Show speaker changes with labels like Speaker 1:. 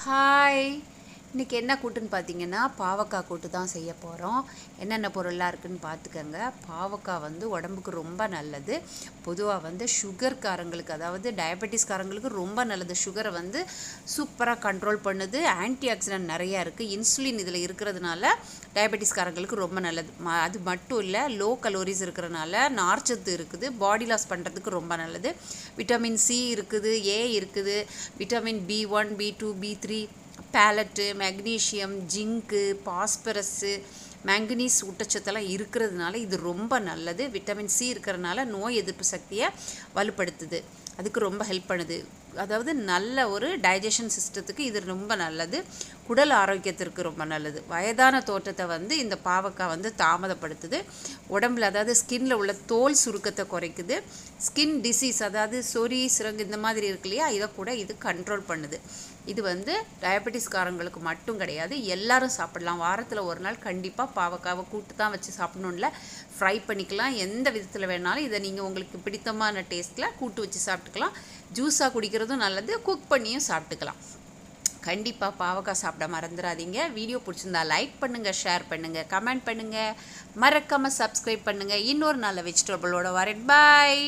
Speaker 1: Hi. இன்றைக்கி என்ன கூட்டுன்னு பார்த்தீங்கன்னா பாவக்காய் கூட்டு தான் செய்ய போகிறோம். என்னென்ன பொருளாக இருக்குதுன்னு பார்த்துக்கோங்க. பாவக்காய் வந்து உடம்புக்கு ரொம்ப நல்லது. பொதுவாக வந்து சுகர்காரங்களுக்கு, அதாவது டயபெட்டிஸ்காரங்களுக்கு ரொம்ப நல்லது. சுகரை வந்து சூப்பராக கண்ட்ரோல் பண்ணுது. ஆன்டி ஆக்சிடென்ட் நிறையா இருக்குது. இன்சுலின் இதில் இருக்கிறதுனால டயபெட்டிஸ்காரங்களுக்கு ரொம்ப நல்லது. அது மட்டும் இல்லை, லோ கலோரிஸ் இருக்கிறனால நார்ச்சத்து இருக்குது. பாடி லாஸ் பண்ணுறதுக்கு ரொம்ப நல்லது. விட்டமின் சி இருக்குது, ஏ இருக்குது, vitamin B1 B2 B3, folate, magnesium, zinc, phosphorus, manganese ஊட்டச்சத்தெல்லாம் இருக்கிறதுனால இது ரொம்ப நல்லது. விட்டமின் சி இருக்கிறதுனால நோய் எதிர்ப்பு சக்தியை வலுப்படுத்துது. அதுக்கு ரொம்ப ஹெல்ப் பண்ணுது. அதாவது நல்ல ஒரு டைஜஷன் சிஸ்டத்துக்கு இது ரொம்ப நல்லது. குடல் ஆரோக்கியத்திற்கு ரொம்ப நல்லது. வயதான தோற்றத்தை வந்து இந்த பாவக்காய் வந்து தாமதப்படுத்துது. உடம்புல, அதாவது ஸ்கின்ல உள்ள தோல் சுருக்கத்தை குறைக்குது. ஸ்கின் டிசீஸ், அதாவது சொறி, சிரங்கு இந்த மாதிரி இருக்கு இல்லையா, இதை கூட இது கண்ட்ரோல் பண்ணுது. இது வந்து டயபெட்டிஸ்காரங்களுக்கு மட்டும் கிடையாது, எல்லாரும் சாப்பிடலாம். வாரத்தில் ஒரு நாள் கண்டிப்பாக பாவக்காவை கூட்டு தான் வச்சு சாப்பிடணும்ல, ஃப்ரை பண்ணிக்கலாம். எந்த விதத்தில் வேணாலும் இதை நீங்கள் உங்களுக்கு பிடித்தமான டேஸ்ட்டில் கூட்டு வச்சு சாப்பிட்டுக்கலாம். ஜூஸாக குடிக்கிறதும் நல்லது, குக் பண்ணியும் சாப்பிட்டுக்கலாம். கண்டிப்பாக பாவக்காய் சாப்பிட மறந்துடாதீங்க. வீடியோ பிடிச்சிருந்தா லைக் பண்ணுங்கள், ஷேர் பண்ணுங்கள், கமெண்ட் பண்ணுங்கள், மறக்காமல் சப்ஸ்கிரைப் பண்ணுங்கள். இன்னொரு நல்ல வெஜிடபிளோட வரேன். பாய்.